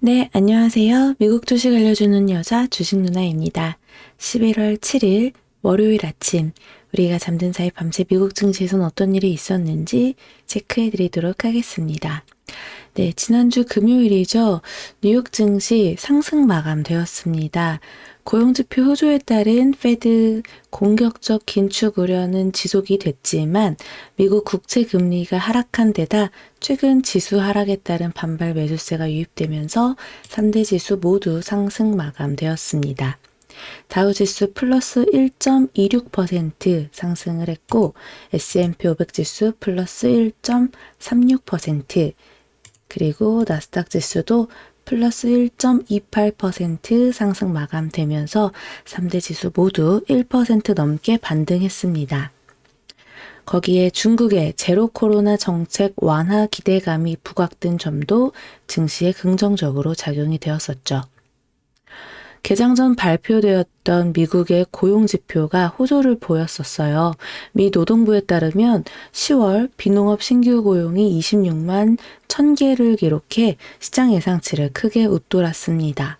네, 안녕하세요. 미국 주식 알려주는 여자 주식 누나입니다. 11월 7일 월요일 아침 우리가 잠든 사이 밤새 미국 증시에선 어떤 일이 있었는지 체크해 드리도록 하겠습니다. 네, 지난주 금요일이죠. 뉴욕 증시 상승 마감되었습니다. 고용지표 호조에 따른 페드 공격적 긴축 우려는 지속이 됐지만 미국 국채 금리가 하락한 데다 최근 지수 하락에 따른 반발 매수세가 유입되면서 3대 지수 모두 상승 마감되었습니다. 다우지수 플러스 1.26% 상승을 했고 S&P 500 지수 플러스 1.36%, 그리고 나스닥 지수도 플러스 1.28% 상승 마감되면서 3대 지수 모두 1% 넘게 반등했습니다. 거기에 중국의 제로 코로나 정책 완화 기대감이 부각된 점도 증시에 긍정적으로 작용이 되었었죠. 개장 전 발표되었던 미국의 고용지표가 호조를 보였었어요. 미 노동부에 따르면 10월 비농업 신규 고용이 26만 1000개를 기록해 시장 예상치를 크게 웃돌았습니다.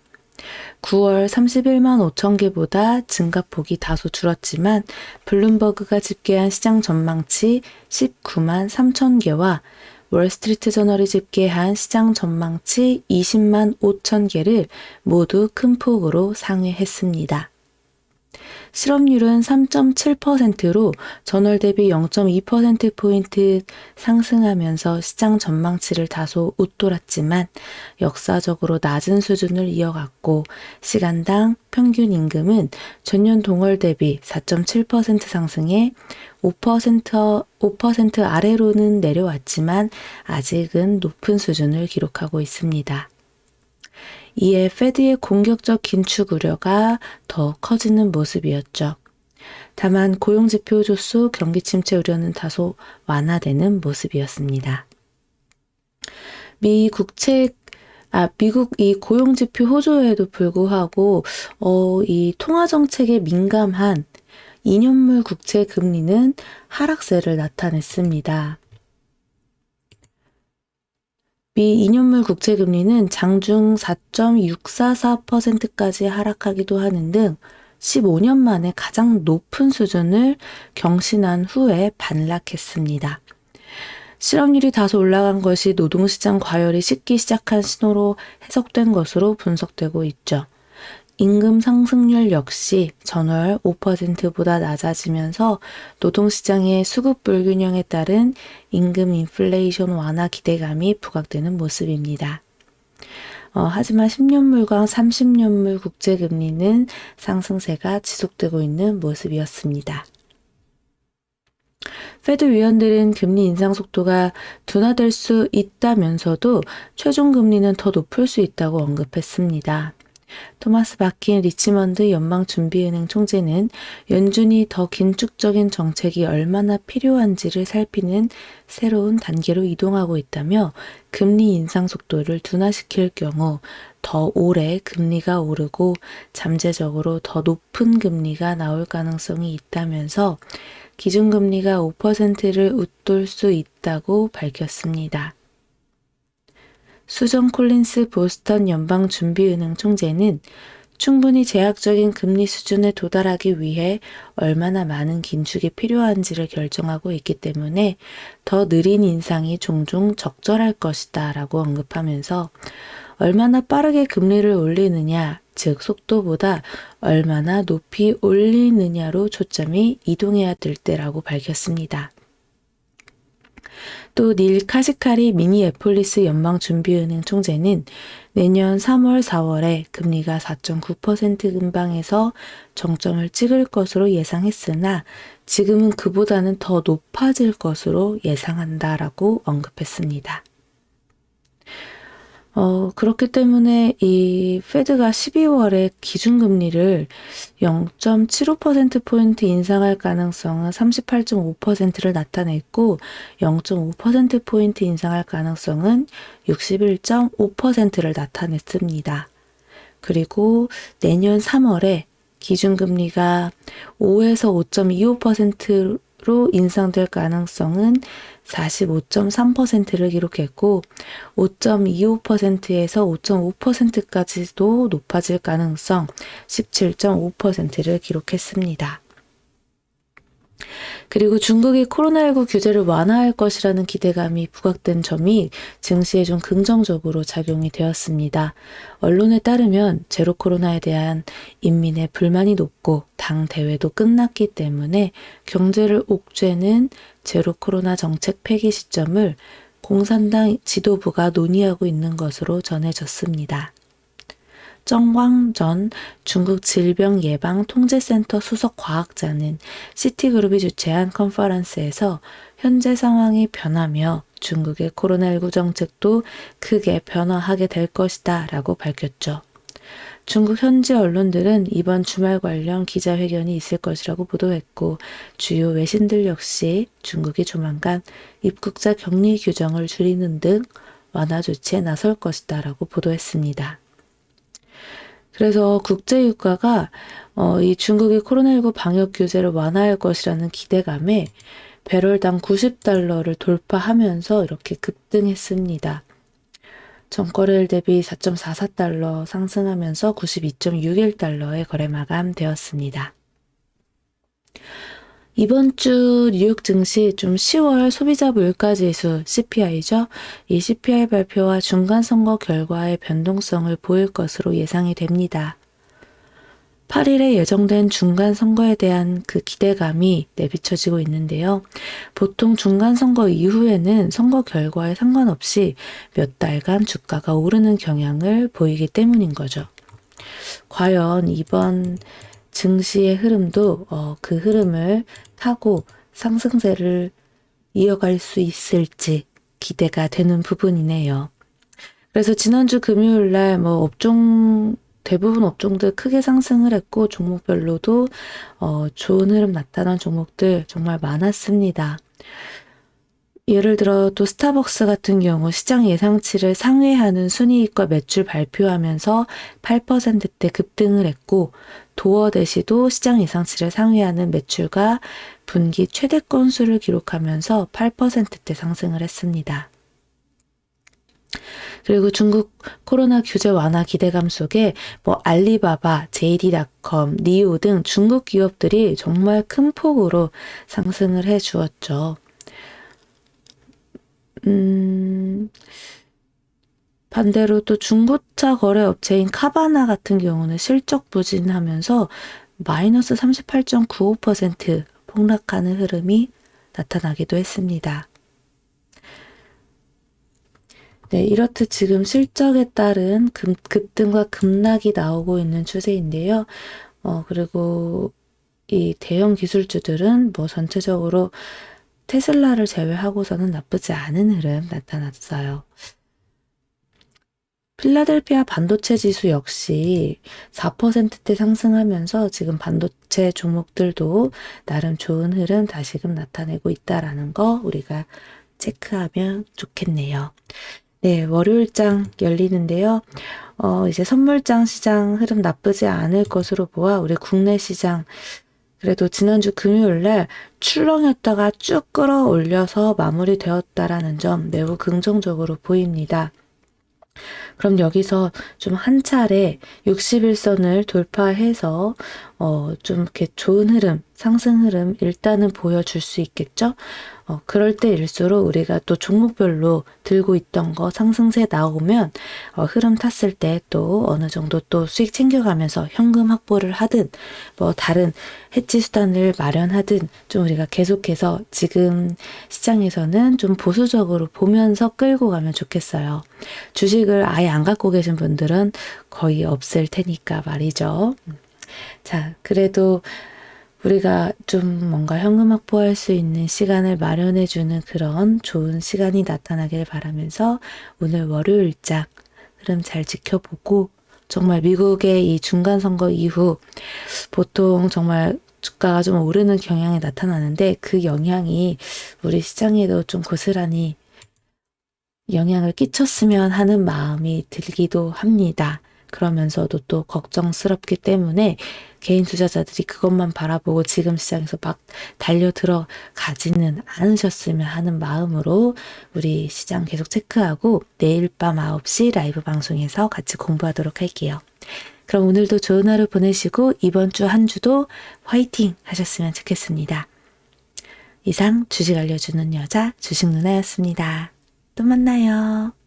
9월 31만 5천 개보다 증가폭이 다소 줄었지만 블룸버그가 집계한 시장 전망치 19만 3천 개와 월스트리트 저널이 집계한 시장 전망치 20만 5천 개를 모두 큰 폭으로 상회했습니다. 실업률은 3.7%로 전월 대비 0.2%포인트 상승하면서 시장 전망치를 다소 웃돌았지만 역사적으로 낮은 수준을 이어갔고 시간당 평균 임금은 전년 동월 대비 4.7% 상승해 5% 아래로는 내려왔지만 아직은 높은 수준을 기록하고 있습니다. 이에 페드의 공격적 긴축 우려가 더 커지는 모습이었죠. 다만 고용지표 조수 경기 침체 우려는 다소 완화되는 모습이었습니다. 미국 이 고용지표 호조에도 불구하고 이 통화정책에 민감한 2년물 국채 금리는 하락세를 나타냈습니다. 미 2년물 국채 금리는 장중 4.644%까지 하락하기도 하는 등 15년 만에 가장 높은 수준을 경신한 후에 반락했습니다. 실업률이 다소 올라간 것이 노동시장 과열이 식기 시작한 신호로 해석된 것으로 분석되고 있죠. 임금 상승률 역시 전월 5%보다 낮아지면서 노동시장의 수급 불균형에 따른 임금 인플레이션 완화 기대감이 부각되는 모습입니다. 하지만 10년물과 30년물 국채금리는 상승세가 지속되고 있는 모습이었습니다. 페드 위원들은 금리 인상 속도가 둔화될 수 있다면서도 최종 금리는 더 높을 수 있다고 언급했습니다. 토마스 바킨 리치먼드 연방준비은행 총재는 연준이 더 긴축적인 정책이 얼마나 필요한지를 살피는 새로운 단계로 이동하고 있다며 금리 인상 속도를 둔화시킬 경우 더 오래 금리가 오르고 잠재적으로 더 높은 금리가 나올 가능성이 있다면서 기준금리가 5%를 웃돌 수 있다고 밝혔습니다. 수정 콜린스 보스턴 연방준비은행 총재는 충분히 제약적인 금리 수준에 도달하기 위해 얼마나 많은 긴축이 필요한지를 결정하고 있기 때문에 더 느린 인상이 종종 적절할 것이다 라고 언급하면서 얼마나 빠르게 금리를 올리느냐, 즉 속도보다 얼마나 높이 올리느냐로 초점이 이동해야 될 때라고 밝혔습니다. 또 닐 카시카리 미니애폴리스 연방준비은행 총재는 내년 3월, 4월에 금리가 4.9% 근방에서 정점을 찍을 것으로 예상했으나 지금은 그보다는 더 높아질 것으로 예상한다라고 언급했습니다. 그렇기 때문에 이 페드가 12월에 기준금리를 0.75%포인트 인상할 가능성은 38.5%를 나타냈고 0.5%포인트 인상할 가능성은 61.5%를 나타냈습니다. 그리고 내년 3월에 기준금리가 5에서 5.25% 인상될 가능성은 45.3%를 기록했고 5.25%에서 5.5%까지도 높아질 가능성 17.5%를 기록했습니다. 그리고 중국이 코로나19 규제를 완화할 것이라는 기대감이 부각된 점이 증시에 좀 긍정적으로 작용이 되었습니다. 언론에 따르면 제로 코로나에 대한 인민의 불만이 높고 당 대회도 끝났기 때문에 경제를 옥죄는 제로 코로나 정책 폐기 시점을 공산당 지도부가 논의하고 있는 것으로 전해졌습니다. 정광 전 중국 질병예방통제센터 수석 과학자는 시티그룹이 주최한 컨퍼런스에서 현재 상황이 변하며 중국의 코로나19 정책도 크게 변화하게 될 것이다 라고 밝혔죠. 중국 현지 언론들은 이번 주말 관련 기자회견이 있을 것이라고 보도했고 주요 외신들 역시 중국이 조만간 입국자 격리 규정을 줄이는 등 완화 조치에 나설 것이다 라고 보도했습니다. 그래서 국제유가가 이 중국이 코로나19 방역 규제를 완화할 것이라는 기대감에 배럴당 90달러를 돌파하면서 이렇게 급등했습니다. 전거래일 대비 4.44달러 상승하면서 92.61달러에 거래 마감되었습니다. 이번 주 뉴욕 증시 좀 10월 소비자 물가지수 CPI죠. 이 CPI 발표와 중간선거 결과의 변동성을 보일 것으로 예상이 됩니다. 8일에 예정된 중간선거에 대한 그 기대감이 내비쳐지고 있는데요. 보통 중간선거 이후에는 선거 결과에 상관없이 몇 달간 주가가 오르는 경향을 보이기 때문인 거죠. 과연 이번 증시의 흐름도 그 흐름을 타고 상승세를 이어갈 수 있을지 기대가 되는 부분이네요. 그래서 지난주 금요일 날 대부분 업종들 크게 상승을 했고 종목별로도 좋은 흐름 나타난 종목들 정말 많았습니다. 예를 들어 또 스타벅스 같은 경우 시장 예상치를 상회하는 순이익과 매출 발표하면서 8%대 급등을 했고 도어대시도 시장 예상치를 상회하는 매출과 분기 최대 건수를 기록하면서 8%대 상승을 했습니다. 그리고 중국 코로나 규제 완화 기대감 속에 알리바바, JD.com, 니오 등 중국 기업들이 정말 큰 폭으로 상승을 해 주었죠. 반대로 또 중고차 거래 업체인 카바나 같은 경우는 실적 부진하면서 마이너스 38.95% 폭락하는 흐름이 나타나기도 했습니다. 네, 이렇듯 지금 실적에 따른 급등과 급락이 나오고 있는 추세인데요. 그리고 이 대형 기술주들은 전체적으로 테슬라를 제외하고서는 나쁘지 않은 흐름 나타났어요. 필라델피아 반도체 지수 역시 4%대 상승하면서 지금 반도체 종목들도 나름 좋은 흐름 다시금 나타내고 있다라는 거 우리가 체크하면 좋겠네요. 네, 월요일장 열리는데요. 이제 선물장 시장 흐름 나쁘지 않을 것으로 보아 우리 국내 시장 그래도 지난주 금요일날 출렁였다가 쭉 끌어올려서 마무리되었다라는 점 매우 긍정적으로 보입니다. 그럼 여기서 좀 한 차례 61선을 돌파해서 좀 이렇게 좋은 흐름, 상승 흐름 일단은 보여줄 수 있겠죠? 그럴 때일수록 우리가 또 종목별로 들고 있던 거 상승세 나오면 흐름 탔을 때 또 어느 정도 또 수익 챙겨가면서 현금 확보를 하든 다른 해지 수단을 마련하든 좀 우리가 계속해서 지금 시장에서는 좀 보수적으로 보면서 끌고 가면 좋겠어요. 주식을 아예 안 갖고 계신 분들은 거의 없을 테니까 말이죠. 자, 그래도 우리가 좀 뭔가 현금 확보할 수 있는 시간을 마련해주는 그런 좋은 시간이 나타나길 바라면서 오늘 월요일장 흐름 잘 지켜보고 정말 미국의 이 중간선거 이후 보통 정말 주가가 좀 오르는 경향이 나타나는데 그 영향이 우리 시장에도 좀 고스란히 영향을 끼쳤으면 하는 마음이 들기도 합니다. 그러면서도 또 걱정스럽기 때문에 개인 투자자들이 그것만 바라보고 지금 시장에서 막 달려 들어가지는 않으셨으면 하는 마음으로 우리 시장 계속 체크하고 내일 밤 9시 라이브 방송에서 같이 공부하도록 할게요. 그럼 오늘도 좋은 하루 보내시고 이번 주 한 주도 화이팅 하셨으면 좋겠습니다. 이상 주식 알려주는 여자 주식 누나였습니다. 또 만나요.